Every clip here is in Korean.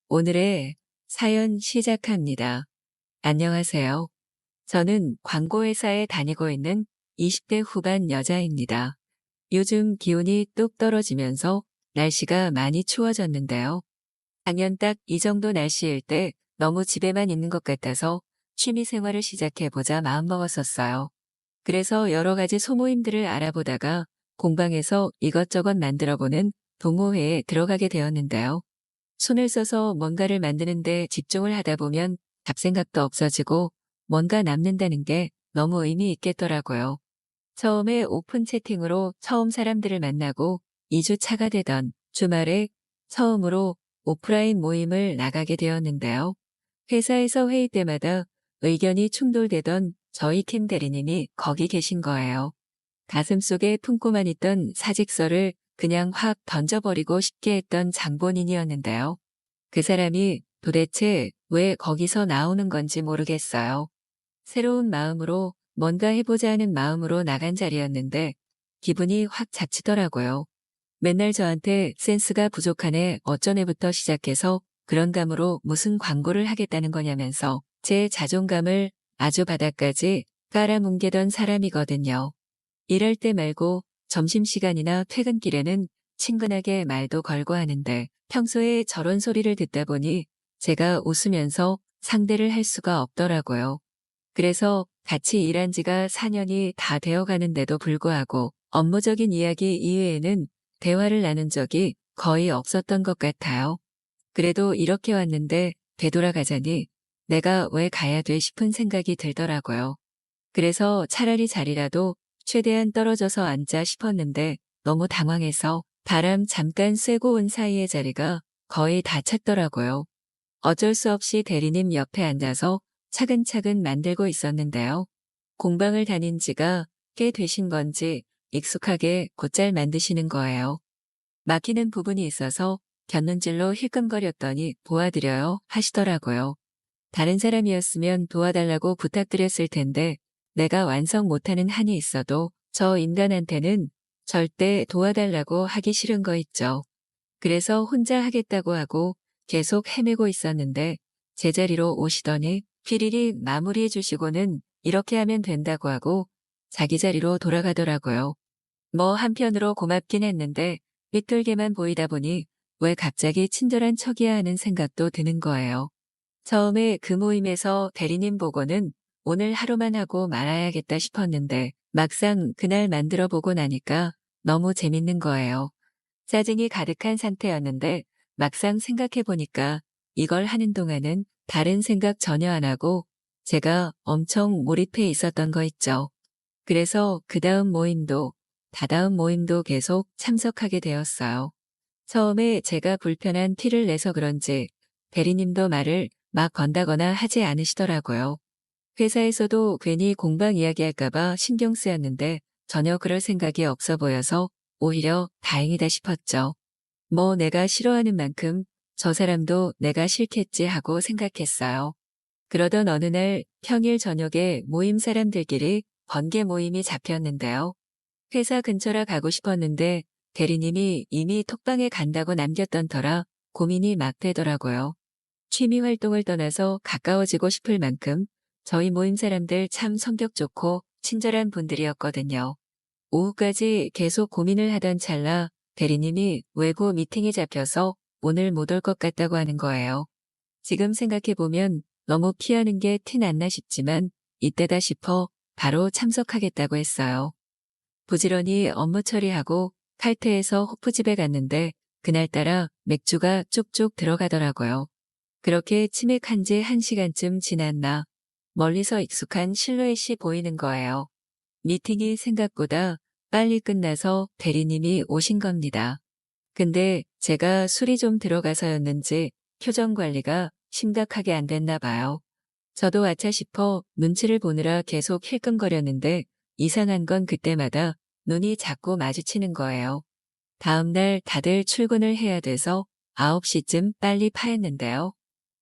오늘의 사연 시작합니다. 안녕하세요. 저는 광고회사에 다니고 있는 20대 후반 여자입니다. 요즘 기온이 뚝 떨어지면서 날씨가 많이 추워졌는데요. 작년 딱 이 정도 날씨일 때 너무 집에만 있는 것 같아서 취미 생활을 시작해보자 마음먹었었어요. 그래서 여러 가지 소모임들을 알아보다가 공방에서 이것저것 만들어보는 동호회에 들어가게 되었는데요. 손을 써서 뭔가를 만드는데 집중을 하다 보면 잡생각도 없어지고 뭔가 남는다는 게 너무 의미 있겠더라고요. 처음에 오픈 채팅으로 처음 사람들을 만나고 2주 차가 되던 주말에 처음으로 오프라인 모임을 나가게 되었는데요. 회사에서 회의 때마다 의견이 충돌되던 저희 팀 대리님이 거기 계신 거예요. 가슴속에 품고만 있던 사직서를 그냥 확 던져버리고 싶게 했던 장본인이었는데요. 그 사람이 도대체 왜 거기서 나오는 건지 모르겠어요. 새로운 마음으로 뭔가 해보자 하는 마음으로 나간 자리였는데 기분이 확 잡치더라고요. 맨날 저한테 센스가 부족하네 어쩌네부터 시작해서 그런 감으로 무슨 광고를 하겠다는 거냐면서 제 자존감을 아주 바닥까지 깔아뭉개던 사람이거든요. 일할 때 말고 점심시간이나 퇴근길에는 친근하게 말도 걸고 하는데 평소에 저런 소리를 듣다 보니 제가 웃으면서 상대를 할 수가 없더라고요. 그래서 같이 일한 지가 4년이 다 되어 가는데도 불구하고 업무적인 이야기 이외에는 대화를 나눈 적이 거의 없었던 것 같아요. 그래도 이렇게 왔는데 되돌아가자니 내가 왜 가야 돼 싶은 생각이 들더라고요. 그래서 차라리 자리라도 최대한 떨어져서 앉자 싶었는데 너무 당황해서 바람 잠깐 쐬고 온 사이에 자리가 거의 다 찼더라고요. 어쩔 수 없이 대리님 옆에 앉아서 차근차근 만들고 있었는데요. 공방을 다닌 지가 꽤 되신 건지 익숙하게 곧잘 만드시는 거예요. 막히는 부분이 있어서 곁눈질로 힐끔거렸더니 도와드려요 하시더라고요. 다른 사람이었으면 도와달라고 부탁드렸을 텐데 내가 완성 못하는 한이 있어도 저 인간한테는 절대 도와달라고 하기 싫은 거 있죠. 그래서 혼자 하겠다고 하고 계속 헤매고 있었는데 제자리로 오시더니 피리리 마무리해 주시고는 이렇게 하면 된다고 하고 자기 자리로 돌아가더라고요. 뭐 한편으로 고맙긴 했는데 삐뚤게만 보이다 보니 왜 갑자기 친절한 척이야 하는 생각도 드는 거예요. 처음에 그 모임에서 대리님 보고는 오늘 하루만 하고 말아야겠다 싶었는데 막상 그날 만들어 보고 나니까 너무 재밌는 거예요. 짜증이 가득한 상태였는데 막상 생각해 보니까 이걸 하는 동안은 다른 생각 전혀 안 하고 제가 엄청 몰입해 있었던 거 있죠. 그래서 그 다음 모임도 다다음 모임도 계속 참석하게 되었어요. 처음에 제가 불편한 티를 내서 그런지 대리님도 말을 막 건다거나 하지 않으시더라고요. 회사에서도 괜히 공방 이야기할까봐 신경 쓰였는데 전혀 그럴 생각이 없어 보여서 오히려 다행이다 싶었죠. 뭐 내가 싫어하는 만큼 저 사람도 내가 싫겠지 하고 생각했어요. 그러던 어느 날 평일 저녁에 모임 사람들끼리 번개 모임이 잡혔는데요. 회사 근처라 가고 싶었는데 대리님이 이미 톡방에 간다고 남겼던 터라 고민이 막 되더라고요. 취미 활동을 떠나서 가까워지고 싶을 만큼 저희 모임 사람들 참 성격 좋고 친절한 분들이었거든요. 오후까지 계속 고민을 하던 찰나 대리님이 외부 미팅이 잡혀서 오늘 못 올 것 같다고 하는 거예요. 지금 생각해보면 너무 피하는 게 티 났나 싶지만 이때다 싶어 바로 참석하겠다고 했어요. 부지런히 업무 처리하고 칼퇴해서 호프집에 갔는데 그날따라 맥주가 쭉쭉 들어가더라고요. 그렇게 치맥한 지 1시간쯤 지났나 멀리서 익숙한 실루엣이 보이는 거예요. 미팅이 생각보다 빨리 끝나서 대리님이 오신 겁니다. 근데 제가 술이 좀 들어가서였는지 표정 관리가 심각하게 안 됐나 봐요. 저도 아차 싶어 눈치를 보느라 계속 힐끔거렸는데 이상한 건 그때마다 눈이 자꾸 마주치는 거예요. 다음 날 다들 출근을 해야 돼서 9시쯤 빨리 파했는데요.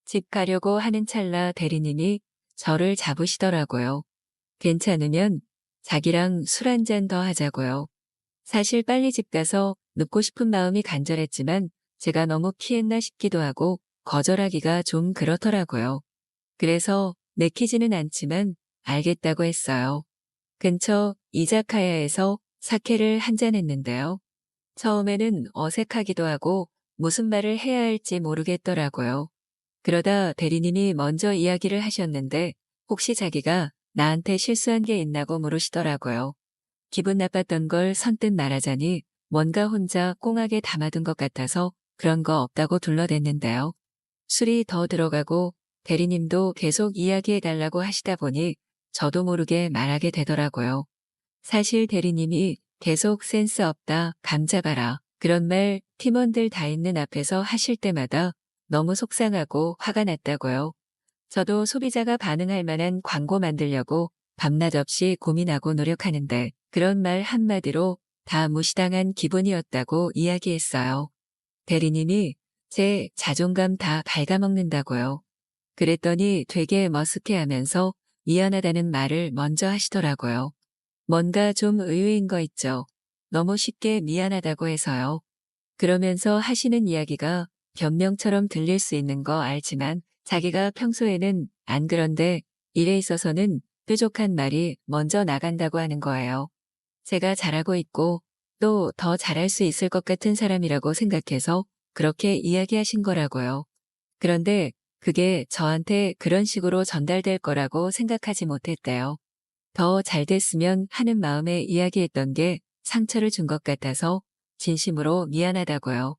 집 가려고 하는 찰나 대리님이 저를 잡으시더라고요. 괜찮으면 자기랑 술 한 잔 더 하자고요. 사실 빨리 집 가서 눕고 싶은 마음이 간절했지만 제가 너무 피했나 싶기도 하고 거절하기가 좀 그렇더라고요. 그래서 내키지는 않지만 알겠다고 했어요. 근처 이자카야에서 사케를 한잔 했는데요. 처음에는 어색하기도 하고 무슨 말을 해야 할지 모르겠더라고요. 그러다 대리님이 먼저 이야기를 하셨는데 혹시 자기가 나한테 실수한 게 있나고 물으시더라고요. 기분 나빴던 걸 선뜻 말하자니 뭔가 혼자 꽁하게 담아둔 것 같아서 그런 거 없다고 둘러댔는데요. 술이 더 들어가고 대리님도 계속 이야기해달라고 하시다 보니 저도 모르게 말하게 되더라고요. 사실 대리님이 계속 센스 없다, 감 잡아라. 그런 말 팀원들 다 있는 앞에서 하실 때마다 너무 속상하고 화가 났다고요. 저도 소비자가 반응할 만한 광고 만들려고 밤낮 없이 고민하고 노력하는데 그런 말 한마디로 다 무시당한 기분이었다고 이야기했어요. 대리님이 제 자존감 다 갉아먹는다고요. 그랬더니 되게 머쓱해하면서 미안하다는 말을 먼저 하시더라고요. 뭔가 좀 의외인 거 있죠. 너무 쉽게 미안하다고 해서요. 그러면서 하시는 이야기가 변명처럼 들릴 수 있는 거 알지만 자기가 평소에는 안 그런데 일에 있어서는 뾰족한 말이 먼저 나간다고 하는 거예요. 제가 잘하고 있고 또 더 잘할 수 있을 것 같은 사람이라고 생각해서 그렇게 이야기하신 거라고요. 그런데 그게 저한테 그런 식으로 전달될 거라고 생각하지 못했대요. 더 잘 됐으면 하는 마음에 이야기했던 게 상처를 준 것 같아서 진심으로 미안하다고요.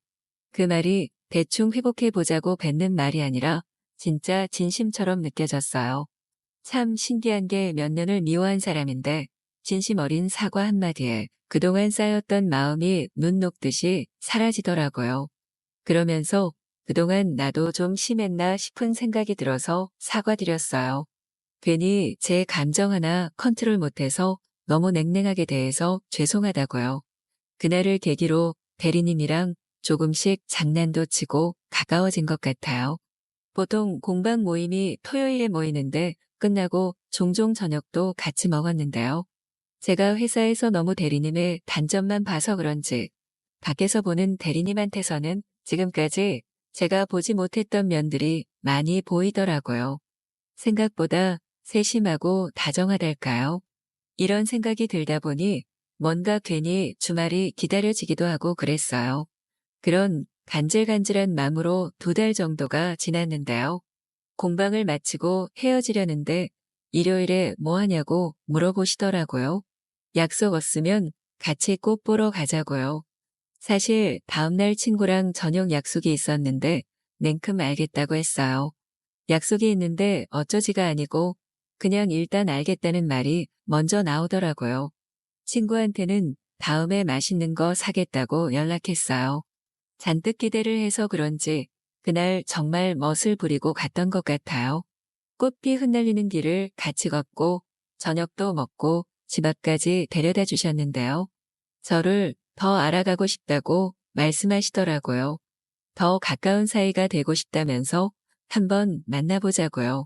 그 말이 대충 회복해 보자고 뱉는 말이 아니라 진짜 진심처럼 느껴졌어요. 참 신기한 게 몇 년을 미워한 사람인데 진심 어린 사과 한마디에 그동안 쌓였던 마음이 눈 녹듯이 사라지더라고요. 그러면서 그동안 나도 좀 심했나 싶은 생각이 들어서 사과드렸어요. 괜히 제 감정 하나 컨트롤 못해서 너무 냉랭하게 대해서 죄송하다고요. 그날을 계기로 대리님이랑 조금씩 장난도 치고 가까워진 것 같아요. 보통 공방 모임이 토요일에 모이는데 끝나고 종종 저녁도 같이 먹었는데요. 제가 회사에서 너무 대리님의 단점만 봐서 그런지 밖에서 보는 대리님한테서는 지금까지 제가 보지 못했던 면들이 많이 보이더라고요. 생각보다 세심하고 다정하달까요? 이런 생각이 들다 보니 뭔가 괜히 주말이 기다려지기도 하고 그랬어요. 그런 간질간질한 마음으로 2달 정도가 지났는데요. 공방을 마치고 헤어지려는데 일요일에 뭐 하냐고 물어보시더라고요. 약속 없으면 같이 꽃 보러 가자고요. 사실 다음날 친구랑 저녁 약속이 있었는데 냉큼 알겠다고 했어요. 약속이 있는데 어쩌지가 아니고 그냥 일단 알겠다는 말이 먼저 나오더라고요. 친구한테는 다음에 맛있는 거 사겠다고 연락했어요. 잔뜩 기대를 해서 그런지 그날 정말 멋을 부리고 갔던 것 같아요. 꽃피 흩날리는 길을 같이 걷고 저녁도 먹고 집 앞까지 데려다 주셨는데요. 저를 더 알아가고 싶다고 말씀하시더라고요. 더 가까운 사이가 되고 싶다면서 한번 만나보자고요.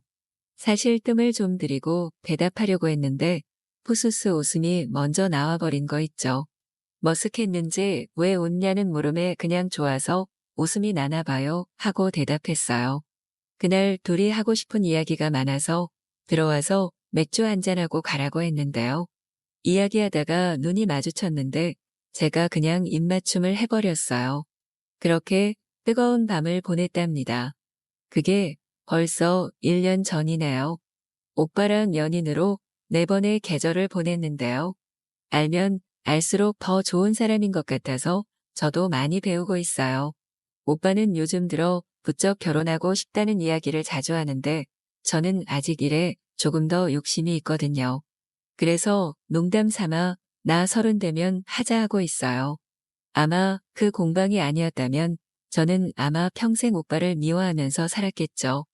사실 뜸을 좀 들이고 대답하려고 했는데 푸스스 웃음이 먼저 나와버린 거 있죠. 머쓱했는지 왜 웃냐는 물음에 그냥 좋아서 웃음이 나나 봐요 하고 대답했어요. 그날 둘이 하고 싶은 이야기가 많아서 들어와서 맥주 한잔하고 가라고 했는데요. 이야기하다가 눈이 마주쳤는데 제가 그냥 입맞춤을 해버렸어요. 그렇게 뜨거운 밤을 보냈답니다. 그게 벌써 1년 전이네요. 오빠랑 연인으로 4번의 계절을 보냈는데요. 알면 알수록 더 좋은 사람인 것 같아서 저도 많이 배우고 있어요. 오빠는 요즘 들어 부쩍 결혼하고 싶다는 이야기를 자주 하는데 저는 아직 일에 조금 더 욕심이 있거든요. 그래서 농담 삼아 나 30 되면 하자 하고 있어요. 아마 그 공방이 아니었다면 저는 아마 평생 오빠를 미워하면서 살았겠죠.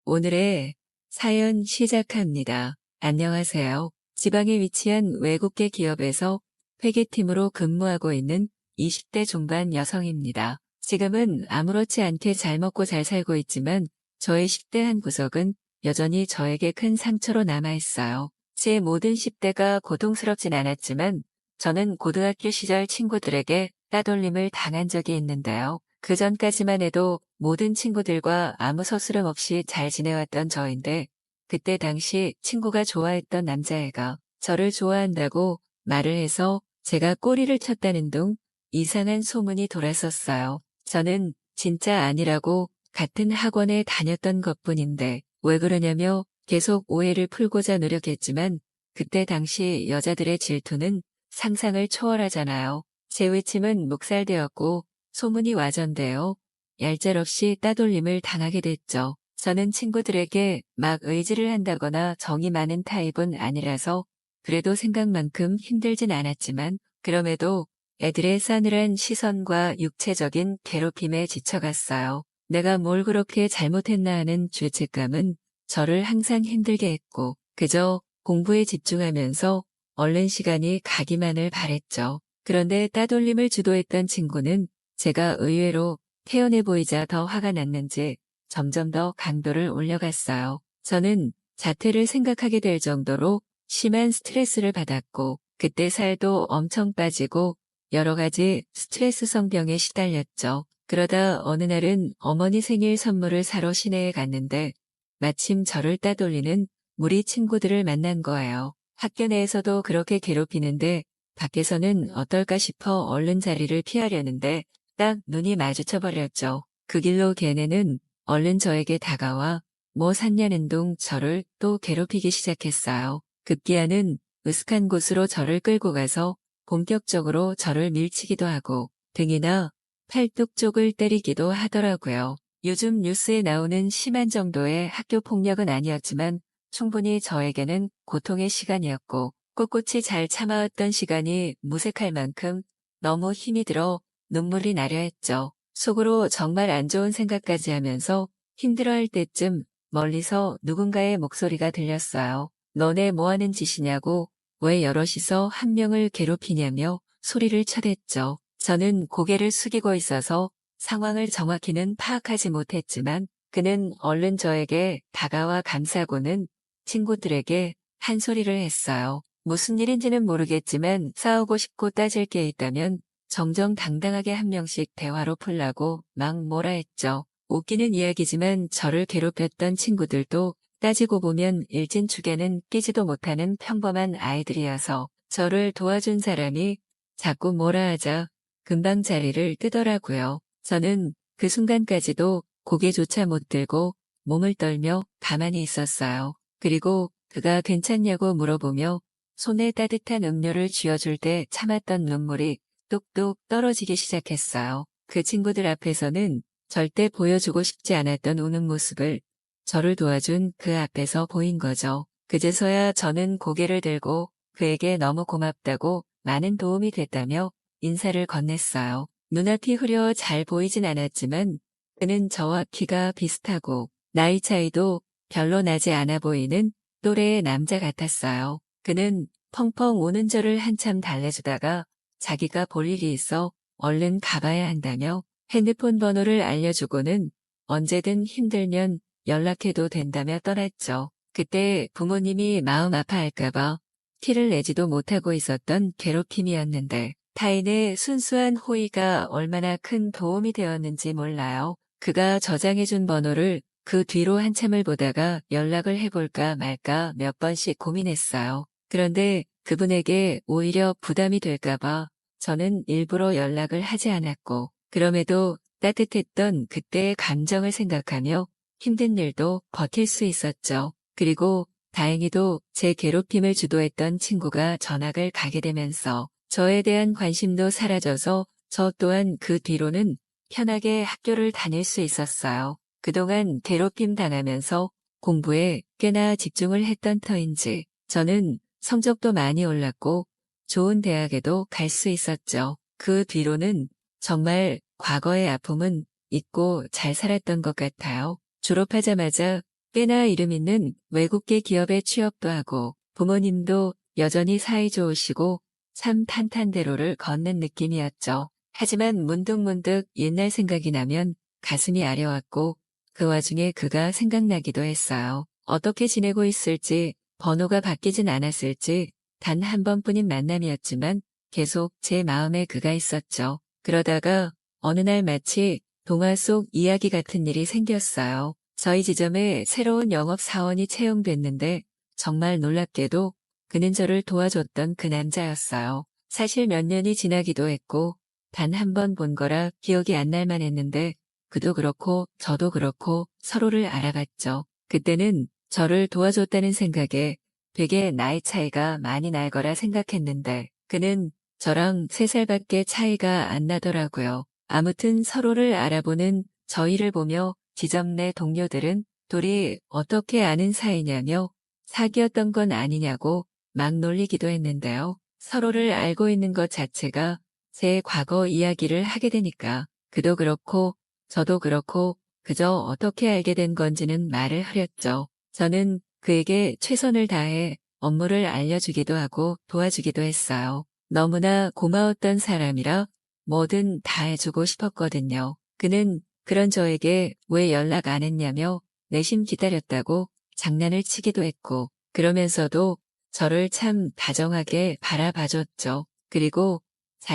오늘의 사연 시작합니다. 안녕하세요. 지방에 위치한 외국계 기업에서 회계팀으로 근무하고 있는 20대 중반 여성입니다. 지금은 아무렇지 않게 잘 먹고 잘 살고 있지만 저의 10대 한 구석은 여전히 저에게 큰 상처로 남아있어요. 제 모든 10대가 고통스럽진 않았지만 저는 고등학교 시절 친구들에게 따돌림을 당한 적이 있는데요. 그 전까지만 해도 모든 친구들과 아무 서스름 없이 잘 지내왔던 저인데 그때 당시 친구가 좋아했던 남자애가 저를 좋아한다고 말을 해서 제가 꼬리를 쳤다는 둥 이상한 소문이 돌았었어요. 저는 진짜 아니라고 같은 학원에 다녔던 것뿐인데 왜 그러냐며 계속 오해를 풀고자 노력했지만 그때 당시 여자들의 질투는 상상을 초월하잖아요. 제 외침은 묵살되었고 소문이 와전되어 얄짤없이 따돌림을 당하게 됐죠. 저는 친구들에게 막 의지를 한다거나 정이 많은 타입은 아니라서 그래도 생각만큼 힘들진 않았지만 그럼에도 애들의 싸늘한 시선과 육체적인 괴롭힘에 지쳐갔어요. 내가 뭘 그렇게 잘못했나 하는 죄책감은 저를 항상 힘들게 했고 그저 공부에 집중하면서 얼른 시간이 가기만을 바랬죠. 그런데 따돌림을 주도했던 친구는 제가 의외로 태연해 보이자 더 화가 났는지 점점 더 강도를 올려갔어요. 저는 자퇴를 생각하게 될 정도로 심한 스트레스를 받았고 그때 살도 엄청 빠지고 여러 가지 스트레스성 병에 시달렸죠. 그러다 어느 날은 어머니 생일 선물을 사러 시내에 갔는데 마침 저를 따돌리는 무리 친구들을 만난 거예요. 학교 내에서도 그렇게 괴롭히는데 밖에서는 어떨까 싶어 얼른 자리를 피하려는데 딱 눈이 마주쳐버렸죠. 그 길로 걔네는 얼른 저에게 다가와 뭐 샀냐는 둥 저를 또 괴롭히기 시작했어요. 급기야는 으슥한 곳으로 저를 끌고 가서 본격적으로 저를 밀치기도 하고 등이나 팔뚝 쪽을 때리기도 하더라고요. 요즘 뉴스에 나오는 심한 정도의 학교 폭력은 아니었지만 충분히 저에게는 고통의 시간이었고 꿋꿋이 잘 참아왔던 시간이 무색할 만큼 너무 힘이 들어 눈물이 나려 했죠. 속으로 정말 안 좋은 생각까지 하면서 힘들어할 때쯤 멀리서 누군가의 목소리가 들렸어요. 너네 뭐하는 짓이냐고 왜 여럿이서 한 명을 괴롭히냐며 소리를 쳐댔죠. 저는 고개를 숙이고 있어서 상황을 정확히는 파악하지 못했지만 그는 얼른 저에게 다가와 감싸고는 친구들에게 한 소리를 했어요. 무슨 일인지는 모르겠지만 싸우고 싶고 따질 게 있다면 정정당당하게 한 명씩 대화로 풀라고 막 뭐라 했죠. 웃기는 이야기지만 저를 괴롭혔던 친구들도 따지고 보면 일진축에는 끼지도 못하는 평범한 아이들이어서 저를 도와준 사람이 자꾸 뭐라 하자 금방 자리를 뜨더라고요. 저는 그 순간까지도 고개조차 못 들고 몸을 떨며 가만히 있었어요. 그리고 그가 괜찮냐고 물어보며 손에 따뜻한 음료를 쥐어줄 때 참았던 눈물이 뚝뚝 떨어지기 시작했어요. 그 친구들 앞에서는 절대 보여주고 싶지 않았던 우는 모습을 저를 도와준 그 앞에서 보인 거죠. 그제서야 저는 고개를 들고 그에게 너무 고맙다고 많은 도움이 됐다며 인사를 건넸어요. 눈앞이 흐려 잘 보이진 않았지만 그는 저와 키가 비슷하고 나이 차이도 별로 나지 않아 보이는 또래의 남자 같았어요. 그는 펑펑 우는 저를 한참 달래주다가 자기가 볼 일이 있어 얼른 가봐야 한다며 핸드폰 번호를 알려주고는 언제든 힘들면 연락해도 된다며 떠났죠. 그때 부모님이 마음 아파할까봐 티를 내지도 못하고 있었던 괴롭힘이었는데 타인의 순수한 호의가 얼마나 큰 도움이 되었는지 몰라요. 그가 저장해준 번호를 그 뒤로 한참을 보다가 연락을 해볼까 말까 몇 번씩 고민했어요. 그런데 그분에게 오히려 부담이 될까봐 저는 일부러 연락을 하지 않았고 그럼에도 따뜻했던 그때의 감정을 생각하며 힘든 일도 버틸 수 있었죠. 그리고 다행히도 제 괴롭힘을 주도했던 친구가 전학을 가게 되면서 저에 대한 관심도 사라져서 저 또한 그 뒤로는 편하게 학교를 다닐 수 있었어요. 그동안 괴롭힘 당하면서 공부에 꽤나 집중을 했던 터인지 저는 성적도 많이 올랐고 좋은 대학에도 갈 수 있었죠. 그 뒤로는 정말 과거의 아픔은 잊고 잘 살았던 것 같아요. 졸업하자마자 꽤나 이름 있는 외국계 기업에 취업도 하고 부모님도 여전히 사이 좋으시고 참 탄탄대로를 걷는 느낌이었죠. 하지만 문득문득 옛날 생각이 나면 가슴이 아려왔고 그 와중에 그가 생각나기도 했어요. 어떻게 지내고 있을지 번호가 바뀌진 않았을지 단 한 번뿐인 만남이었지만 계속 제 마음에 그가 있었죠. 그러다가 어느 날 마치 동화 속 이야기 같은 일이 생겼어요. 저희 지점에 새로운 영업 사원이 채용됐는데 정말 놀랍게도 그는 저를 도와줬던 그 남자였어요. 사실 몇 년이 지나기도 했고 단 한 번 본 거라 기억이 안 날 만했는데 그도 그렇고 저도 그렇고 서로를 알아봤죠. 그때는 저를 도와줬다는 생각에 되게 나이 차이가 많이 날 거라 생각했는데 그는 저랑 3살밖에 차이가 안 나더라고요. 아무튼 서로를 알아보는 저희를 보며 지점 내 동료들은 둘이 어떻게 아는 사이냐며 사귀었던 건 아니냐고 막 놀리기도 했는데요. 서로를 알고 있는 것 자체가 제 과거 이야기를 하게 되니까 그도 그렇고 저도 그렇고 그저 어떻게 알게 된 건지는 말을 하렸죠. 저는 그에게 최선을 다해 업무를 알려주기도 하고 도와주기도 했어요. 너무나 고마웠던 사람이라 뭐든 다 해주고 싶었거든요. 그는 그런 저에게 왜 연락 안 했냐며 내심 기다렸다고 장난을 치기도 했고 그러면서도 저를 참 다정하게 바라봐줬죠. 그리고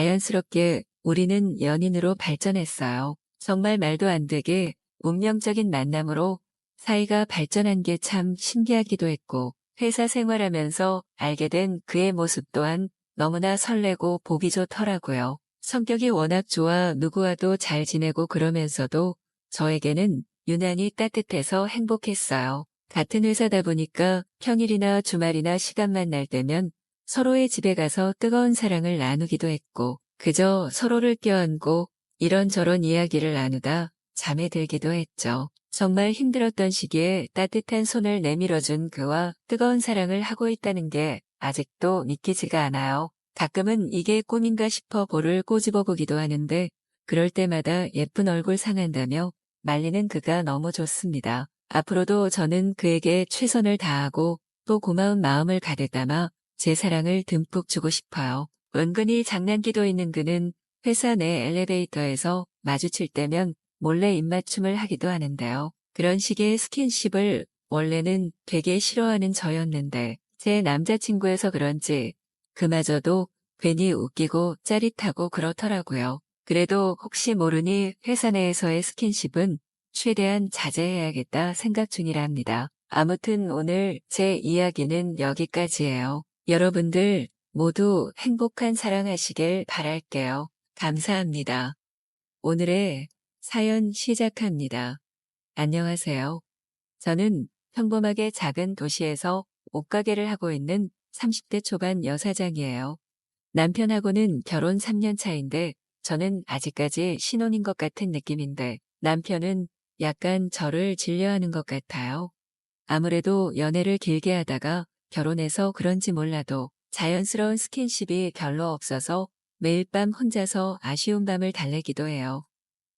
자연스럽게 우리는 연인으로 발전했어요. 정말 말도 안 되게 운명적인 만남으로 사이가 발전한 게 참 신기하기도 했고 회사 생활하면서 알게 된 그의 모습 또한 너무나 설레고 보기 좋더라고요. 성격이 워낙 좋아 누구와도 잘 지내고 그러면서도 저에게는 유난히 따뜻해서 행복했어요. 같은 회사다 보니까 평일이나 주말이나 시간만 날 때면 서로의 집에 가서 뜨거운 사랑을 나누기도 했고 그저 서로를 껴안고 이런저런 이야기를 나누다 잠에 들기도 했죠. 정말 힘들었던 시기에 따뜻한 손을 내밀어준 그와 뜨거운 사랑을 하고 있다는 게 아직도 믿기지가 않아요. 가끔은 이게 꿈인가 싶어 볼을 꼬집어 보기도 하는데 그럴 때마다 예쁜 얼굴 상한다며 말리는 그가 너무 좋습니다. 앞으로도 저는 그에게 최선을 다하고 또 고마운 마음을 가득 담아 제 사랑을 듬뿍 주고 싶어요. 은근히 장난기도 있는 그는 회사 내 엘리베이터에서 마주칠 때면 몰래 입맞춤을 하기도 하는데요. 그런 식의 스킨십을 원래는 되게 싫어하는 저였는데 제 남자친구여서 그런지 그마저도 괜히 웃기고 짜릿하고 그렇더라고요. 그래도 혹시 모르니 회사 내에서의 스킨십은 최대한 자제해야겠다 생각 중이랍니다. 아무튼 오늘 제 이야기는 여기까지예요. 여러분들 모두 행복한 사랑하시길 바랄게요. 감사합니다. 오늘의 사연 시작합니다. 안녕하세요. 저는 평범하게 작은 도시에서 옷가게를 하고 있는 30대 초반 여사장이에요. 남편하고는 결혼 3년 차인데 저는 아직까지 신혼인 것 같은 느낌인데 남편은 약간 저를 질려하는 것 같아요. 아무래도 연애를 길게 하다가 결혼해서 그런지 몰라도 자연스러운 스킨십이 별로 없어서 매일 밤 혼자서 아쉬운 밤을 달래기도 해요.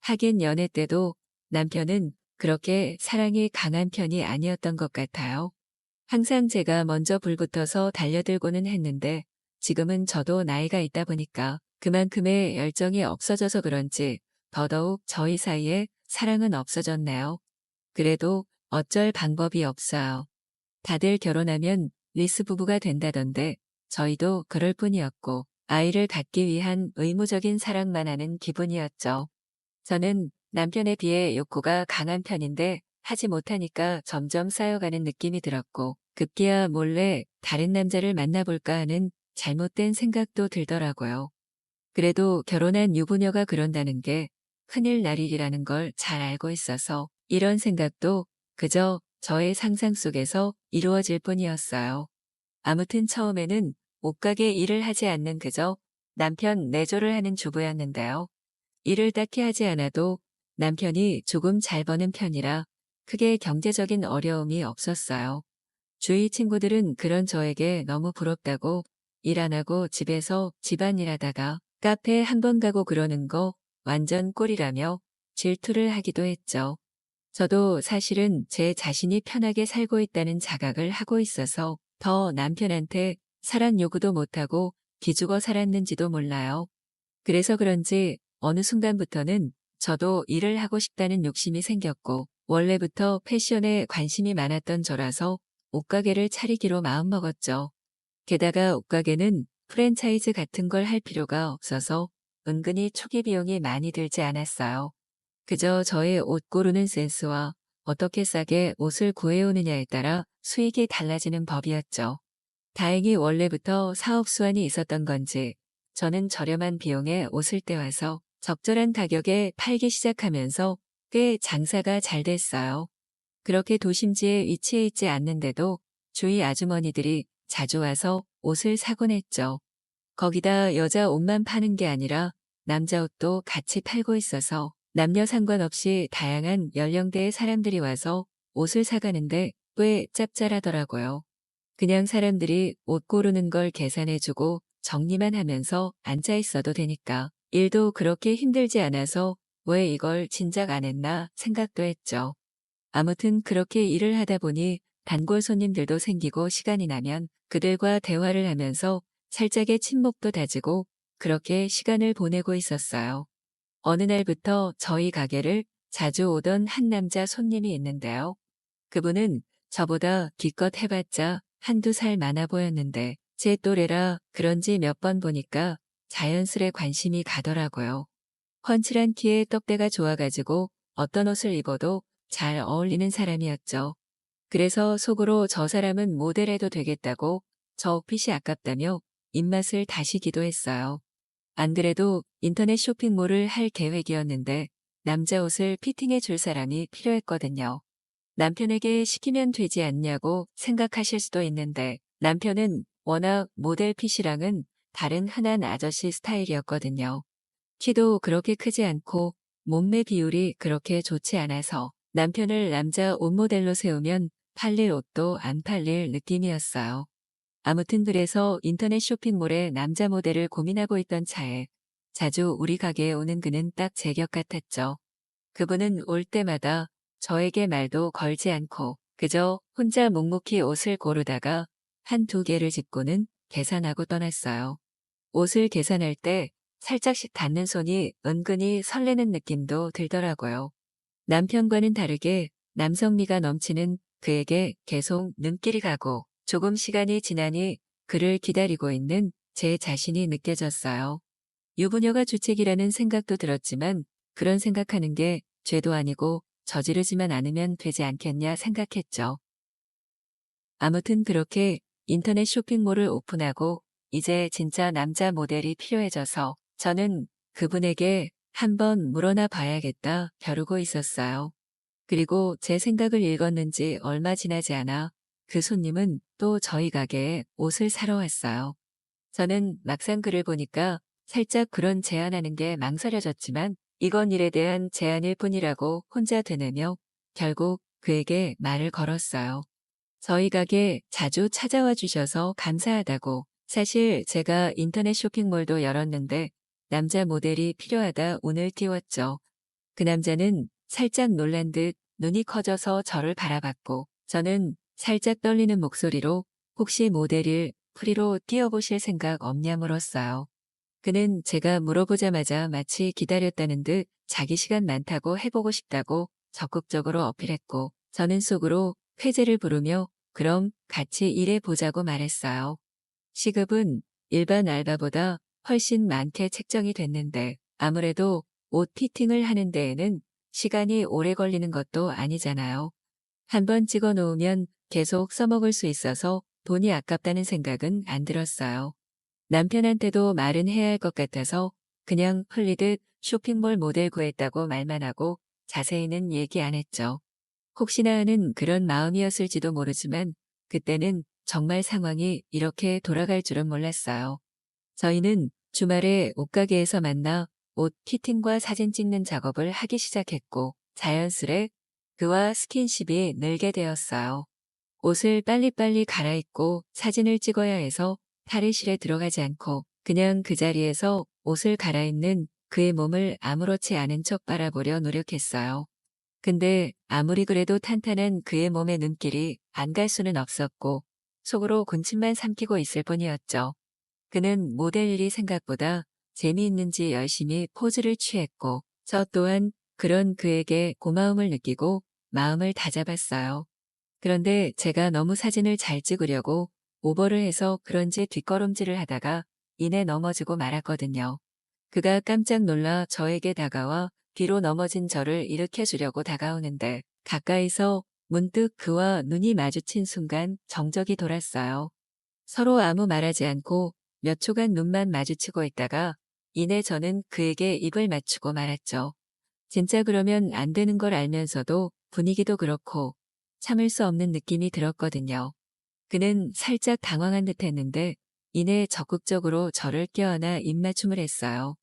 하긴 연애 때도 남편은 그렇게 사랑이 강한 편이 아니었던 것 같아요. 항상 제가 먼저 불붙어서 달려들고는 했는데 지금은 저도 나이가 있다 보니까 그만큼의 열정이 없어져서 그런지 더더욱 저희 사이에 사랑은 없어졌네요. 그래도 어쩔 방법이 없어요. 다들 결혼하면 리스 부부가 된다던데 저희도 그럴 뿐이었고 아이를 갖기 위한 의무적인 사랑만 하는 기분이었죠. 저는 남편에 비해 욕구가 강한 편인데 하지 못하니까 점점 쌓여가는 느낌이 들었고 급기야 몰래 다른 남자를 만나볼까 하는 잘못된 생각도 들더라고요. 그래도 결혼한 유부녀가 그런다는 게 큰일 날 일이라는 걸 잘 알고 있어서 이런 생각도 그저 저의 상상 속에서 이루어질 뿐이었어요. 아무튼 처음에는 옷가게 일을 하지 않는 그저 남편 내조를 하는 주부였는데요. 일을 딱히 하지 않아도 남편이 조금 잘 버는 편이라 크게 경제적인 어려움이 없었어요. 주위 친구들은 그런 저에게 너무 부럽다고 일 안 하고 집에서 집안일 하다가 카페 한 번 가고 그러는 거 완전 꼴이라며 질투를 하기도 했죠. 저도 사실은 제 자신이 편하게 살고 있다는 자각을 하고 있어서 더 남편한테 사랑 요구도 못하고 기죽어 살았는지도 몰라요. 그래서 그런지 어느 순간부터는 저도 일을 하고 싶다는 욕심이 생겼고 원래부터 패션에 관심이 많았던 저라서 옷가게를 차리기로 마음먹었죠. 게다가 옷가게는 프랜차이즈 같은 걸 할 필요가 없어서 은근히 초기 비용이 많이 들지 않았어요. 그저 저의 옷 고르는 센스와 어떻게 싸게 옷을 구해오느냐에 따라 수익이 달라지는 법이었죠. 다행히 원래부터 사업 수완이 있었던 건지 저는 저렴한 비용에 옷을 떼와서 적절한 가격에 팔기 시작하면서 꽤 장사가 잘 됐어요. 그렇게 도심지에 위치해 있지 않는데도 주위 아주머니들이 자주 와서 옷을 사곤 했죠. 거기다 여자 옷만 파는 게 아니라 남자 옷도 같이 팔고 있어서 남녀 상관없이 다양한 연령대의 사람들이 와서 옷을 사가는데 꽤 짭짤하더라고요. 그냥 사람들이 옷 고르는 걸 계산해주고 정리만 하면서 앉아 있어도 되니까 일도 그렇게 힘들지 않아서 왜 이걸 진작 안 했나 생각도 했죠. 아무튼 그렇게 일을 하다 보니 단골 손님들도 생기고 시간이 나면 그들과 대화를 하면서 살짝의 친목도 다지고 그렇게 시간을 보내고 있었어요. 어느 날부터 저희 가게를 자주 오던 한 남자 손님이 있는데요. 그분은 저보다 기껏 해봤자 한두 살 많아 보였는데 제 또래라 그런지 몇 번 보니까 자연스레 관심이 가더라고요. 훤칠한 키에 떡대가 좋아가지고 어떤 옷을 입어도 잘 어울리는 사람이었죠. 그래서 속으로 저 사람은 모델해도 되겠다고 저 옷핏이 아깝다며 입맛을 다시기도 했어요. 안 그래도 인터넷 쇼핑몰을 할 계획이었는데 남자 옷을 피팅해 줄 사람이 필요했거든요. 남편에게 시키면 되지 않냐고 생각하실 수도 있는데 남편은 워낙 모델핏이랑은 다른 흔한 아저씨 스타일이었거든요. 키도 그렇게 크지 않고 몸매 비율이 그렇게 좋지 않아서 남편을 남자 옷 모델로 세우면 팔릴 옷도 안 팔릴 느낌이었어요. 아무튼 그래서 인터넷 쇼핑몰에 남자 모델을 고민하고 있던 차에 자주 우리 가게에 오는 그는 딱 제 격 같았죠. 그분은 올 때마다 저에게 말도 걸지 않고 그저 혼자 묵묵히 옷을 고르다가 한두 개를 짚고는 계산하고 떠났어요. 옷을 계산할 때 살짝씩 닿는 손이 은근히 설레는 느낌도 들더라고요. 남편과는 다르게 남성미가 넘치는 그에게 계속 눈길이 가고 조금 시간이 지나니 그를 기다리고 있는 제 자신이 느껴졌어요. 유부녀가 주책이라는 생각도 들었지만 그런 생각하는 게 죄도 아니고 저지르지만 않으면 되지 않겠냐 생각했죠. 아무튼 그렇게 인터넷 쇼핑몰을 오픈하고 이제 진짜 남자 모델이 필요해져서 저는 그분에게 한번 물어나 봐야겠다 벼르고 있었어요. 그리고 제 생각을 읽었는지 얼마 지나지 않아 그 손님은 또 저희 가게에 옷을 사러 왔어요. 저는 막상 그를 보니까 살짝 그런 제안하는 게 망설여졌지만 이건 일에 대한 제안일 뿐이라고 혼자 되뇌며 결국 그에게 말을 걸었어요. 저희 가게 자주 찾아와 주셔서 감사하다고. 사실 제가 인터넷 쇼핑몰도 열었는데 남자 모델이 필요하다 운을 띄웠죠. 그 남자는 살짝 놀란 듯 눈이 커져서 저를 바라봤고 저는 살짝 떨리는 목소리로 혹시 모델을 프리로 띄워보실 생각 없냐 물었어요. 그는 제가 물어보자마자 마치 기다렸다는 듯 자기 시간 많다고 해보고 싶다고 적극적으로 어필했고 저는 속으로 쾌재를 부르며 그럼 같이 일해보자고 말했어요. 시급은 일반 알바보다 훨씬 많게 책정이 됐는데 아무래도 옷 피팅을 하는 데에는 시간이 오래 걸리는 것도 아니잖아요. 한번 찍어 놓으면 계속 써먹을 수 있어서 돈이 아깝다는 생각은 안 들었어요. 남편한테도 말은 해야 할 것 같아서 그냥 흘리듯 쇼핑몰 모델 구했다고 말만 하고 자세히는 얘기 안 했죠. 혹시나 하는 그런 마음이었을지도 모르지만 그때는 정말 상황이 이렇게 돌아갈 줄은 몰랐어요. 저희는 주말에 옷가게에서 만나 옷 피팅과 사진 찍는 작업을 하기 시작했고 자연스레 그와 스킨십이 늘게 되었어요. 옷을 빨리빨리 갈아입고 사진을 찍어야 해서 탈의실에 들어가지 않고 그냥 그 자리에서 옷을 갈아입는 그의 몸을 아무렇지 않은 척 바라보려 노력했어요. 근데 아무리 그래도 탄탄한 그의 몸에 눈길이 안 갈 수는 없었고 속으로 군침만 삼키고 있을 뿐이었죠. 그는 모델 일이 생각보다 재미있는지 열심히 포즈를 취했고 저 또한 그런 그에게 고마움을 느끼고 마음을 다잡았어요. 그런데 제가 너무 사진을 잘 찍으려고 오버를 해서 그런지 뒷걸음질을 하다가 이내 넘어지고 말았거든요. 그가 깜짝 놀라 저에게 다가와 뒤로 넘어진 저를 일으켜주려고 다가오는데 가까이서 문득 그와 눈이 마주친 순간 정적이 돌았어요. 서로 아무 말하지 않고 몇 초간 눈만 마주치고 있다가 이내 저는 그에게 입을 맞추고 말았죠. 진짜 그러면 안 되는 걸 알면서도 분위기도 그렇고 참을 수 없는 느낌이 들었거든요. 그는 살짝 당황한 듯 했는데 이내 적극적으로 저를 껴안아 입맞춤을 했어요.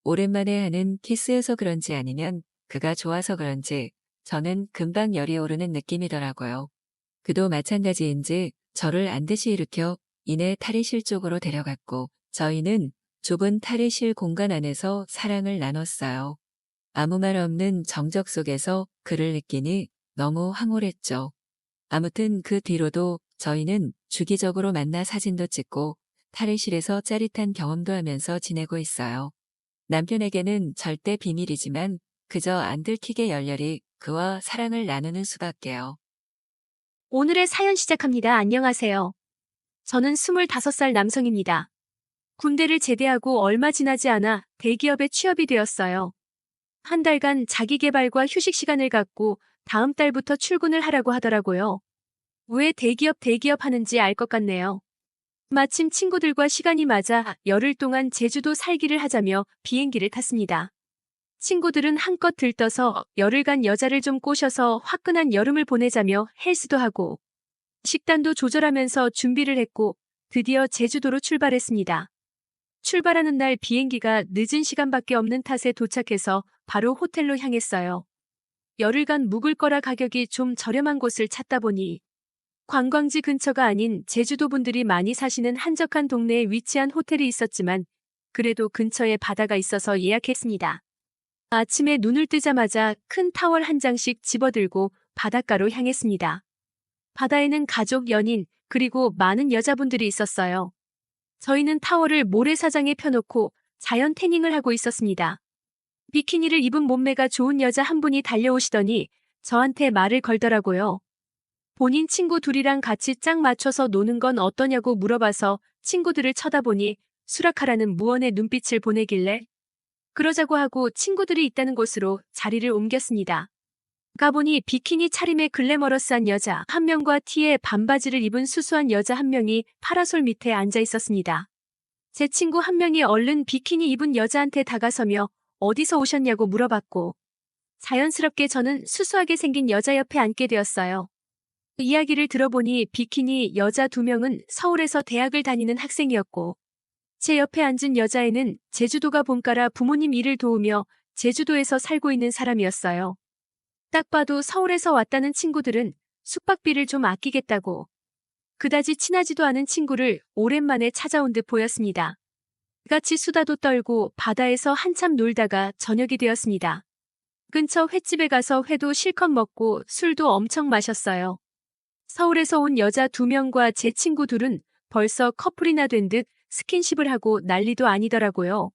오랜만에 하는 키스여서 그런지 아니면 그가 좋아서 그런지 저는 금방 열이 오르는 느낌이더라고요. 그도 마찬가지인지 저를 안 듯이 일으켜 이내 탈의실 쪽으로 데려갔고 저희는 좁은 탈의실 공간 안에서 사랑을 나눴어요. 아무 말 없는 정적 속에서 그를 느끼니 너무 황홀했죠. 아무튼 그 뒤로도 저희는 주기적으로 만나 사진도 찍고 탈의실에서 짜릿한 경험도 하면서 지내고 있어요. 남편에게는 절대 비밀이지만 그저 안 들키게 열렬히 그와 사랑을 나누는 수밖에요. 오늘의 사연 시작합니다. 안녕하세요. 저는 25살 남성입니다. 군대를 제대하고 얼마 지나지 않아 대기업에 취업이 되었어요. 한 달간 자기계발과 휴식 시간을 갖고 다음 달부터 출근을 하라고 하더라고요. 왜 대기업 하는지 알 것 같네요. 마침 친구들과 시간이 맞아 열흘 동안 제주도 살기를 하자며 비행기를 탔습니다. 친구들은 한껏 들떠서 열흘간 여자를 좀 꼬셔서 화끈한 여름을 보내자며 헬스도 하고 식단도 조절하면서 준비를 했고 드디어 제주도로 출발했습니다. 출발하는 날 비행기가 늦은 시간밖에 없는 탓에 도착해서 바로 호텔로 향했어요. 열흘간 묵을 거라 가격이 좀 저렴한 곳을 찾다 보니 관광지 근처가 아닌 제주도 분들이 많이 사시는 한적한 동네에 위치한 호텔이 있었지만 그래도 근처에 바다가 있어서 예약했습니다. 아침에 눈을 뜨자마자 큰 타월 한 장씩 집어들고 바닷가로 향했습니다. 바다에는 가족, 연인, 그리고 많은 여자분들이 있었어요. 저희는 타월을 모래사장에 펴놓고 자연 태닝을 하고 있었습니다. 비키니를 입은 몸매가 좋은 여자 한 분이 달려오시더니 저한테 말을 걸더라고요. 본인 친구 둘이랑 같이 짝 맞춰서 노는 건 어떠냐고 물어봐서 친구들을 쳐다보니 수락하라는 무언의 눈빛을 보내길래 그러자고 하고 친구들이 있다는 곳으로 자리를 옮겼습니다. 가보니 비키니 차림의 글래머러스한 여자 한 명과 티에 반바지를 입은 수수한 여자 한 명이 파라솔 밑에 앉아 있었습니다. 제 친구 한 명이 얼른 비키니 입은 여자한테 다가서며 어디서 오셨냐고 물어봤고 자연스럽게 저는 수수하게 생긴 여자 옆에 앉게 되었어요. 이야기를 들어보니 비키니 여자 2명은 서울에서 대학을 다니는 학생이었고 제 옆에 앉은 여자애는 제주도가 봄가라 부모님 일을 도우며 제주도에서 살고 있는 사람이었어요. 딱 봐도 서울에서 왔다는 친구들은 숙박비를 좀 아끼겠다고 그다지 친하지도 않은 친구를 오랜만에 찾아온 듯 보였습니다. 같이 수다도 떨고 바다에서 한참 놀다가 저녁이 되었습니다. 근처 횟집에 가서 회도 실컷 먹고 술도 엄청 마셨어요. 서울에서 온 여자 2명과 제 친구 둘은 벌써 커플이나 된 듯 스킨십을 하고 난리도 아니더라고요.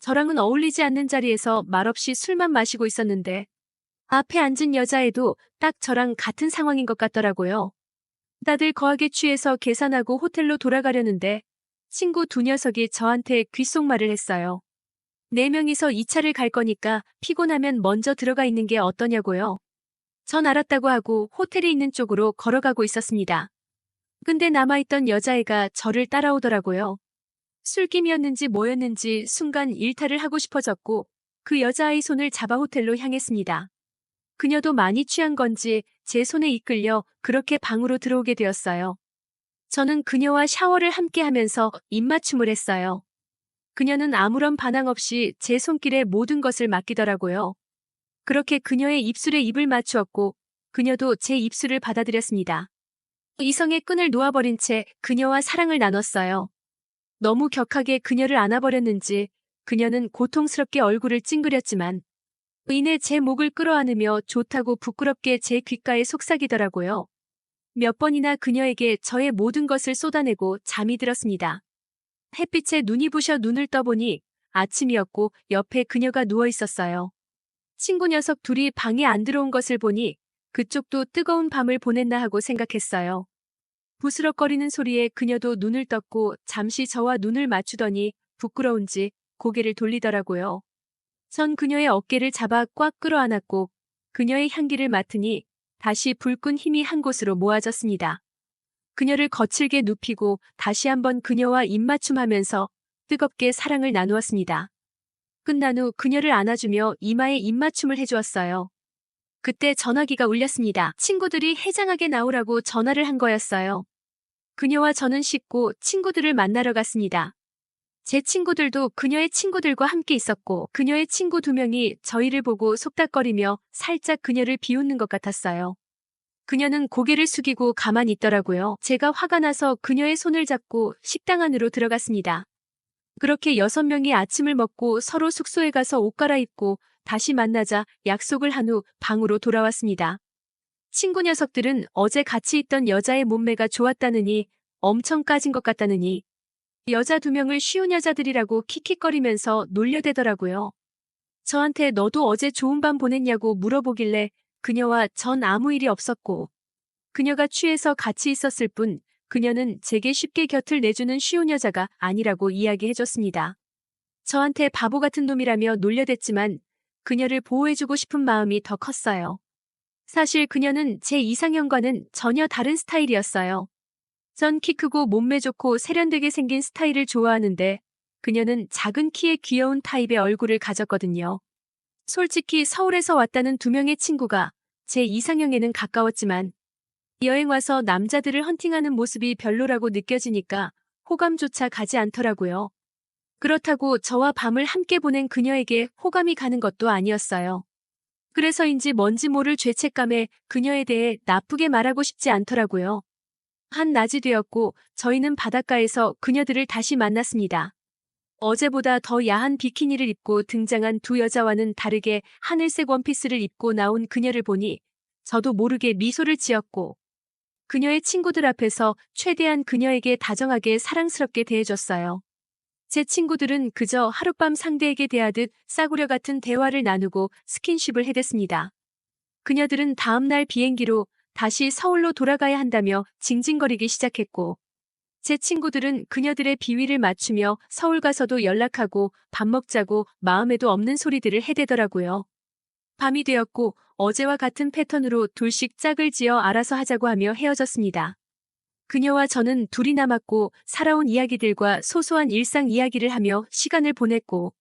저랑은 어울리지 않는 자리에서 말없이 술만 마시고 있었는데 앞에 앉은 여자애도 딱 저랑 같은 상황인 것 같더라고요. 다들 거하게 취해서 계산하고 호텔로 돌아가려는데 친구 2녀석이 저한테 귓속말을 했어요. 4명이서 2차를 갈 거니까 피곤하면 먼저 들어가 있는 게 어떠냐고요. 전 알았다고 하고 호텔이 있는 쪽으로 걸어가고 있었습니다. 근데 남아있던 여자애가 저를 따라오더라고요. 술김이었는지 뭐였는지 순간 일탈을 하고 싶어졌고 그 여자아이 손을 잡아 호텔로 향했습니다. 그녀도 많이 취한 건지 제 손에 이끌려 그렇게 방으로 들어오게 되었어요. 저는 그녀와 샤워를 함께 하면서 입맞춤을 했어요. 그녀는 아무런 반항 없이 제 손길에 모든 것을 맡기더라고요. 그렇게 그녀의 입술에 입을 맞추었고 그녀도 제 입술을 받아들였습니다. 이성의 끈을 놓아버린 채 그녀와 사랑을 나눴어요. 너무 격하게 그녀를 안아버렸는지 그녀는 고통스럽게 얼굴을 찡그렸지만 이내 제 목을 끌어안으며 좋다고 부끄럽게 제 귓가에 속삭이더라고요. 몇 번이나 그녀에게 저의 모든 것을 쏟아내고 잠이 들었습니다. 햇빛에 눈이 부셔 눈을 떠보니 아침이었고 옆에 그녀가 누워 있었어요. 친구 녀석 둘이 방에 안 들어온 것을 보니 그쪽도 뜨거운 밤을 보냈나 하고 생각했어요. 부스럭거리는 소리에 그녀도 눈을 떴고 잠시 저와 눈을 맞추더니 부끄러운지 고개를 돌리더라고요. 전 그녀의 어깨를 잡아 꽉 끌어안았고 그녀의 향기를 맡으니 다시 불끈 힘이 한 곳으로 모아졌습니다. 그녀를 거칠게 눕히고 다시 한번 그녀와 입맞춤하면서 뜨겁게 사랑을 나누었습니다. 끝난 후 그녀를 안아주며 이마에 입맞춤을 해주었어요. 그때 전화기가 울렸습니다. 친구들이 해장하게 나오라고 전화를 한 거였어요. 그녀와 저는 씻고 친구들을 만나러 갔습니다. 제 친구들도 그녀의 친구들과 함께 있었고 그녀의 친구 2명이 저희를 보고 속닥거리며 살짝 그녀를 비웃는 것 같았어요. 그녀는 고개를 숙이고 가만히 있더라고요. 제가 화가 나서 그녀의 손을 잡고 식당 안으로 들어갔습니다. 그렇게 6명이 아침을 먹고 서로 숙소에 가서 옷 갈아입고 다시 만나자 약속을 한 후 방으로 돌아왔습니다. 친구 녀석들은 어제 같이 있던 여자의 몸매가 좋았다느니 엄청 까진 것 같다느니 여자 2명을 쉬운 여자들이라고 킥킥거리면서 놀려대더라고요. 저한테 너도 어제 좋은 밤 보냈냐고 물어보길래 그녀와 전 아무 일이 없었고 그녀가 취해서 같이 있었을 뿐 그녀는 제게 쉽게 곁을 내주는 쉬운 여자가 아니라고 이야기해줬습니다. 저한테 바보 같은 놈이라며 놀려댔지만 그녀를 보호해주고 싶은 마음이 더 컸어요. 사실 그녀는 제 이상형과는 전혀 다른 스타일이었어요. 전 키 크고 몸매 좋고 세련되게 생긴 스타일을 좋아하는데 그녀는 작은 키에 귀여운 타입의 얼굴을 가졌거든요. 솔직히 서울에서 왔다는 2명의 친구가 제 이상형에는 가까웠지만 여행 와서 남자들을 헌팅하는 모습이 별로라고 느껴지니까 호감조차 가지 않더라고요. 그렇다고 저와 밤을 함께 보낸 그녀에게 호감이 가는 것도 아니었어요. 그래서인지 뭔지 모를 죄책감에 그녀에 대해 나쁘게 말하고 싶지 않더라고요. 한낮이 되었고 저희는 바닷가에서 그녀들을 다시 만났습니다. 어제보다 더 야한 비키니를 입고 등장한 2 여자와는 다르게 하늘색 원피스를 입고 나온 그녀를 보니 저도 모르게 미소를 지었고 그녀의 친구들 앞에서 최대한 그녀에게 다정하게 사랑스럽게 대해줬어요. 제 친구들은 그저 하룻밤 상대에게 대하듯 싸구려 같은 대화를 나누고 스킨십을 해댔습니다. 그녀들은 다음날 비행기로 다시 서울로 돌아가야 한다며 징징거리기 시작했고 제 친구들은 그녀들의 비위를 맞추며 서울 가서도 연락하고 밥 먹자고 마음에도 없는 소리들을 해대더라고요. 밤이 되었고 어제와 같은 패턴으로 둘씩 짝을 지어 알아서 하자고 하며 헤어졌습니다. 그녀와 저는 둘이 남았고 살아온 이야기들과 소소한 일상 이야기를 하며 시간을 보냈고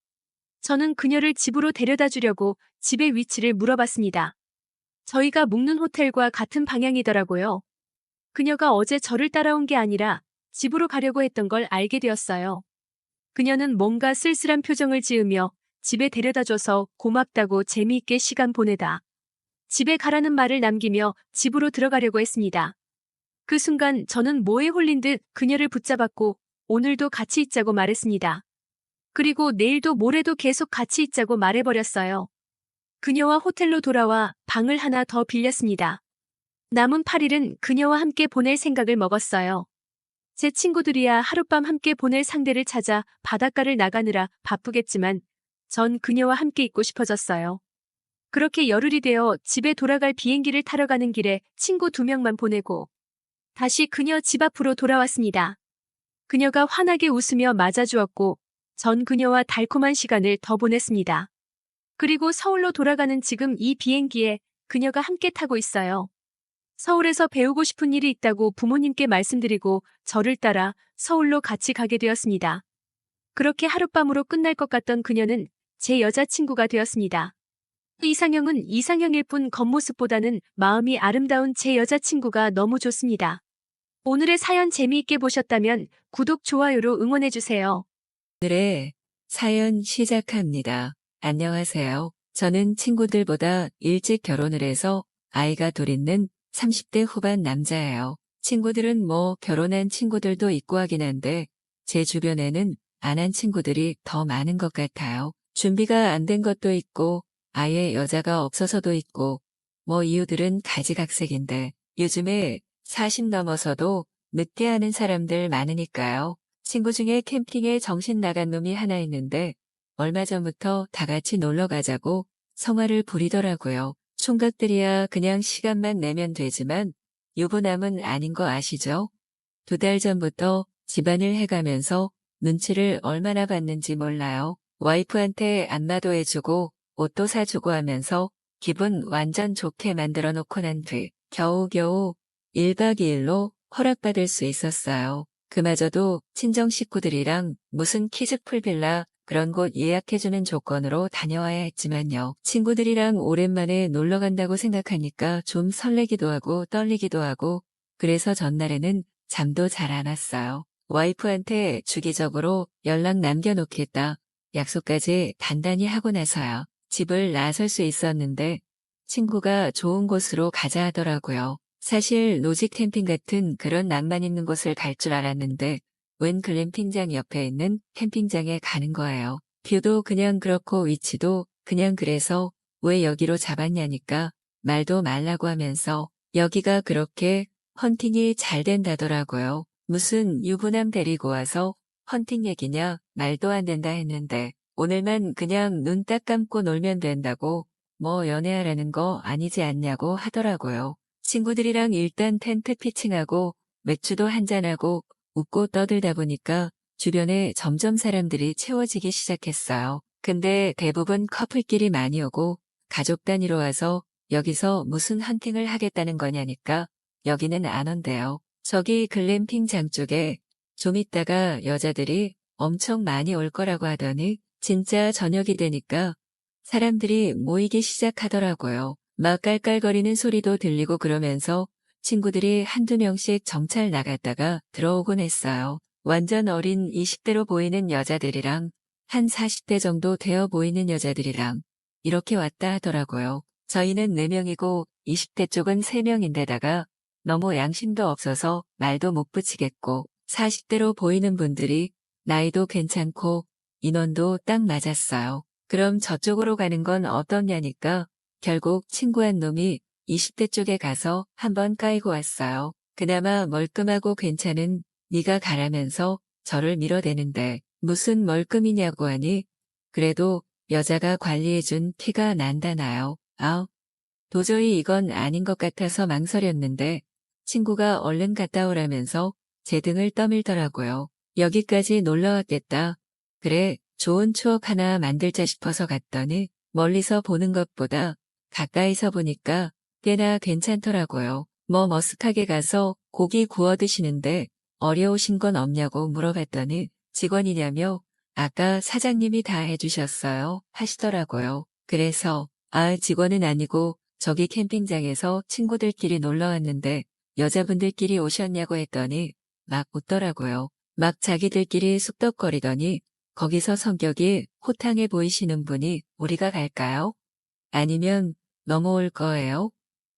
저는 그녀를 집으로 데려다 주려고 집의 위치를 물어봤습니다. 저희가 묵는 호텔과 같은 방향이더라고요. 그녀가 어제 저를 따라온 게 아니라 집으로 가려고 했던 걸 알게 되었어요. 그녀는 뭔가 쓸쓸한 표정을 지으며 집에 데려다줘서 고맙다고 재미있게 시간 보내다. 집에 가라는 말을 남기며 집으로 들어가려고 했습니다. 그 순간 저는 뭐에 홀린 듯 그녀를 붙잡았고 오늘도 같이 있자고 말했습니다. 그리고 내일도 모레도 계속 같이 있자고 말해버렸어요. 그녀와 호텔로 돌아와 방을 하나 더 빌렸습니다. 남은 8일은 그녀와 함께 보낼 생각을 먹었어요. 제 친구들이야 하룻밤 함께 보낼 상대를 찾아 바닷가를 나가느라 바쁘겠지만 전 그녀와 함께 있고 싶어졌어요. 그렇게 열흘이 되어 집에 돌아갈 비행기를 타러 가는 길에 친구 2명만 보내고 다시 그녀 집 앞으로 돌아왔습니다. 그녀가 환하게 웃으며 맞아주었고 전 그녀와 달콤한 시간을 더 보냈습니다. 그리고 서울로 돌아가는 지금 이 비행기에 그녀가 함께 타고 있어요. 서울에서 배우고 싶은 일이 있다고 부모님께 말씀드리고 저를 따라 서울로 같이 가게 되었습니다. 그렇게 하룻밤으로 끝날 것 같던 그녀는 제 여자친구가 되었습니다. 이상형은 이상형일 뿐 겉모습보다는 마음이 아름다운 제 여자친구가 너무 좋습니다. 오늘의 사연 재미있게 보셨다면 구독, 좋아요로 응원해주세요. 오늘의 사연 시작합니다. 안녕하세요. 저는 친구들보다 일찍 결혼을 해서 아이가 둘 있는 30대 후반 남자예요. 친구들은 뭐 결혼한 친구들도 있고 하긴 한데 제 주변에는 안 한 친구들이 더 많은 것 같아요. 준비가 안 된 것도 있고 아예 여자가 없어서도 있고 뭐 이유들은 가지각색인데 요즘에 40 넘어서도 늦게 하는 사람들 많으니까요. 친구 중에 캠핑에 정신 나간 놈이 하나 있는데 얼마 전부터 다 같이 놀러 가자고 성화를 부리더라고요. 총각들이야 그냥 시간만 내면 되지만 유부남은 아닌 거 아시죠? 2달 전부터 집안을 해가면서 눈치를 얼마나 봤는지 몰라요. 와이프한테 안마도 해주고 옷도 사주고 하면서 기분 완전 좋게 만들어 놓고 난 뒤 겨우겨우 1박 2일로 허락받을 수 있었어요. 그마저도 친정 식구들이랑 무슨 키즈풀 빌라 그런 곳 예약해주는 조건으로 다녀와야 했지만요. 친구들이랑 오랜만에 놀러 간다고 생각하니까 좀 설레기도 하고 떨리기도 하고 그래서 전날에는 잠도 잘 안 왔어요. 와이프한테 주기적으로 연락 남겨놓겠다. 약속까지 단단히 하고 나서야 집을 나설 수 있었는데 친구가 좋은 곳으로 가자 하더라고요. 사실 노직 캠핑 같은 그런 낭만 있는 곳을 갈 줄 알았는데 웬 글램핑장 옆에 있는 캠핑장에 가는 거예요. 뷰도 그냥 그렇고 위치도 그냥 그래서 왜 여기로 잡았냐니까 말도 말라고 하면서 여기가 그렇게 헌팅이 잘 된다더라고요. 무슨 유부남 데리고 와서 헌팅 얘기냐 말도 안 된다 했는데 오늘만 그냥 눈 딱 감고 놀면 된다고 뭐 연애하라는 거 아니지 않냐고 하더라고요. 친구들이랑 일단 텐트 피칭하고 맥주도 한잔하고 웃고 떠들다 보니까 주변에 점점 사람들이 채워지기 시작했어요. 근데 대부분 커플끼리 많이 오고 가족 단위로 와서 여기서 무슨 헌팅을 하겠다는 거냐니까 여기는 안 온대요. 저기 글램핑장 쪽에 좀 있다가 여자들이 엄청 많이 올 거라고 하더니 진짜 저녁이 되니까 사람들이 모이기 시작하더라고요. 막 깔깔거리는 소리도 들리고 그러면서 친구들이 한두 명씩 정찰 나갔다가 들어오곤 했어요. 완전 어린 20대로 보이는 여자들이랑 한 40대 정도 되어 보이는 여자들이랑 이렇게 왔다 하더라고요. 저희는 4명이고 20대 쪽은 3명인데다가 너무 양심도 없어서 말도 못 붙이겠고 40대로 보이는 분들이 나이도 괜찮고 인원도 딱 맞았어요. 그럼 저쪽으로 가는 건 어떠냐니까 결국 친구 한 놈이 20대 쪽에 가서 한번 까이고 왔어요. 그나마 멀끔하고 괜찮은 네가 가라면서 저를 밀어대는데 무슨 멀끔이냐고 하니 그래도 여자가 관리해준 티가 난다나요. 도저히 이건 아닌 것 같아서 망설였는데 친구가 얼른 갔다 오라면서 제 등을 떠밀더라고요. 여기까지 놀러 왔겠다. 그래, 좋은 추억 하나 만들자 싶어서 갔더니 멀리서 보는 것보다 가까이서 보니까 꽤나 괜찮더라고요. 뭐 머쓱하게 가서 고기 구워 드시는데 어려우신 건 없냐고 물어봤더니 직원이냐며 아까 사장님이 다 해주셨어요 하시더라고요. 그래서 직원은 아니고 저기 캠핑장에서 친구들끼리 놀러 왔는데 여자분들끼리 오셨냐고 했더니 막 웃더라고요. 막 자기들끼리 쑥덕거리더니 거기서 성격이 호탕해 보이시는 분이 우리가 갈까요? 아니면 넘어올 거예요?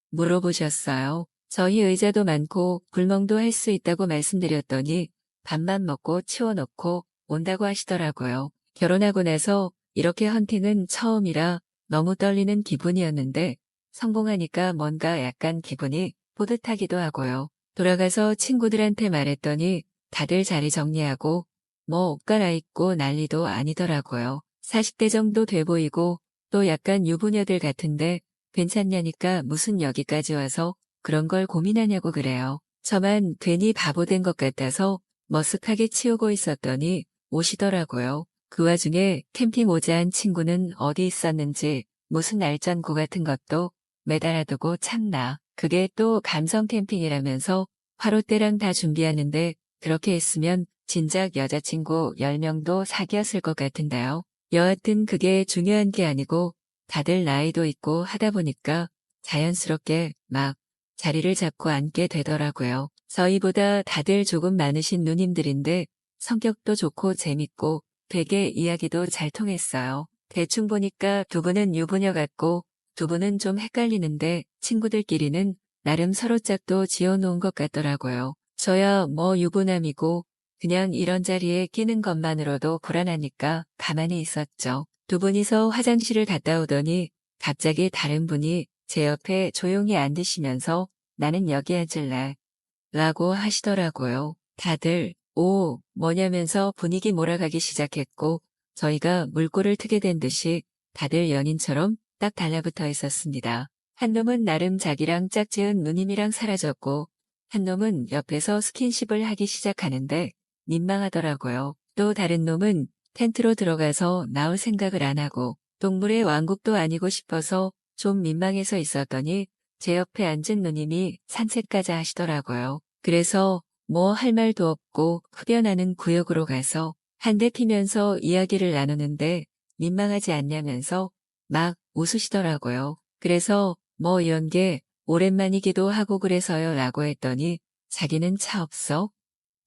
물어보셨어요. 저희 의자도 많고 불멍도 할 수 있다고 말씀드렸더니 밥만 먹고 치워놓고 온다고 하시더라고요. 결혼하고 나서 이렇게 헌팅은 처음이라 너무 떨리는 기분이었는데 성공하니까 뭔가 약간 기분이 뿌듯하기도 하고요. 돌아가서 친구들한테 말했더니 다들 자리 정리하고 뭐 옷 갈아입고 난리도 아니더라고요. 40대 정도 돼 보이고 또 약간 유부녀들 같은데 괜찮냐니까 무슨 여기까지 와서 그런 걸 고민하냐고 그래요. 저만 괜히 바보 된 것 같아서 머쓱하게 치우고 있었더니 오시더라고요. 그 와중에 캠핑 오자 한 친구는 어디 있었는지 무슨 알전구 같은 것도 매달아두고 참나. 그게 또 감성 캠핑이라면서 화롯대랑 다 준비하는데 그렇게 했으면 진작 여자친구 10명도 사귀었을 것 같은데요. 여하튼 그게 중요한 게 아니고 다들 나이도 있고 하다 보니까 자연스럽게 막 자리를 잡고 앉게 되더라고요. 저희보다 다들 조금 많으신 누님들인데 성격도 좋고 재밌고 되게 이야기도 잘 통했어요. 대충 보니까 두 분은 유부녀 같고 두 분은 좀 헷갈리는데 친구들끼리는 나름 서로 짝도 지어놓은 것 같더라고요. 저야 뭐 유부남이고 그냥 이런 자리에 끼는 것만으로도 불안하니까 가만히 있었죠. 두 분이서 화장실을 갔다 오더니 갑자기 다른 분이 제 옆에 조용히 앉으시면서 나는 여기 앉을래 라고 하시더라고요. 다들 뭐냐면서 분위기 몰아가기 시작했고 저희가 물꼬를 트게 된 듯이 다들 연인처럼 딱 달라붙어 있었습니다. 한 놈은 나름 자기랑 짝지은 누님이랑 사라졌고 한 놈은 옆에서 스킨십을 하기 시작하는데 민망하더라고요. 또 다른 놈은 텐트로 들어가서 나올 생각을 안 하고 동물의 왕국도 아니고 싶어서 좀 민망해서 있었더니 제 옆에 앉은 누님이 산책가자 하시더라고요. 그래서 뭐 할 말도 없고 흡연하는 구역으로 가서 한 대 피면서 이야기를 나누는데 민망하지 않냐면서 막 웃으시더라고요. 그래서 뭐 이런 게 오랜만이기도 하고 그래서요 라고 했더니 자기는 차 없어?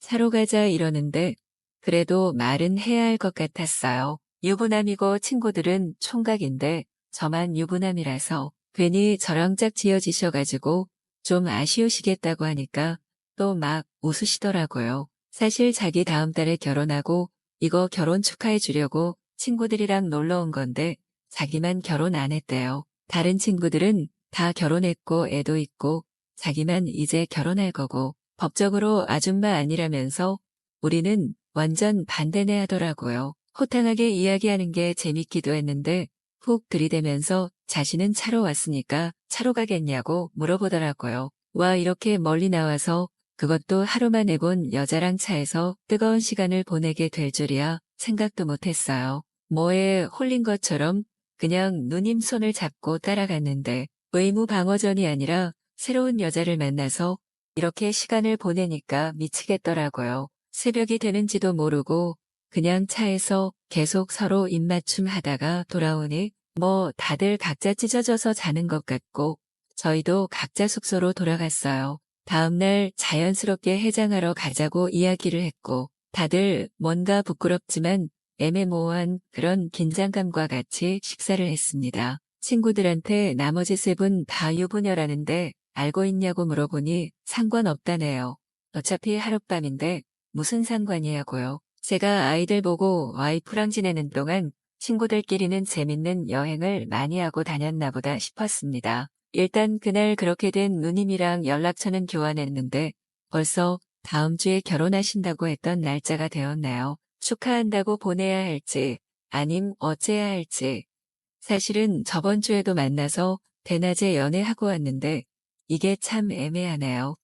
차로 가자 이러는데 그래도 말은 해야 할 것 같았어요. 유부남이고 친구들은 총각인데 저만 유부남이라서 괜히 저랑 짝 지어지셔가지고 좀 아쉬우시겠다고 하니까 또 막 웃으시더라고요. 사실 자기 다음 달에 결혼하고 이거 결혼 축하해 주려고 친구들이랑 놀러 온 건데 자기만 결혼 안 했대요. 다른 친구들은 다 결혼했고 애도 있고 자기만 이제 결혼할 거고 법적으로 아줌마 아니라면서 우리는 완전 반대네 하더라고요. 호탕하게 이야기하는 게 재밌기도 했는데 훅 들이대면서 자신은 차로 왔으니까 차로 가겠냐고 물어보더라고요. 와 이렇게 멀리 나와서 그것도 하루만 해본 여자랑 차에서 뜨거운 시간을 보내게 될 줄이야 생각도 못했어요. 뭐에 홀린 것처럼 그냥 누님 손을 잡고 따라갔는데 의무 방어전이 아니라 새로운 여자를 만나서 이렇게 시간을 보내니까 미치겠더라고요. 새벽이 되는지도 모르고 그냥 차에서 계속 서로 입맞춤 하다가 돌아오니 뭐 다들 각자 찢어져서 자는 것 같고 저희도 각자 숙소로 돌아갔어요. 다음날 자연스럽게 해장하러 가자고 이야기를 했고 다들 뭔가 부끄럽지만 애매모호한 그런 긴장감과 같이 식사를 했습니다. 친구들한테 나머지 세 분 다 유부녀라는데 알고 있냐고 물어보니 상관없다네요. 어차피 하룻밤인데 무슨 상관이냐고요. 제가 아이들 보고 와이프랑 지내는 동안 친구들끼리는 재밌는 여행을 많이 하고 다녔나 보다 싶었습니다. 일단 그날 그렇게 된 누님이랑 연락처는 교환했는데 벌써 다음 주에 결혼하신다고 했던 날짜가 되었나요? 축하한다고 보내야 할지 아님 어째야 할지. 사실은 저번 주에도 만나서 대낮에 연애하고 왔는데 이게 참 애매하네요.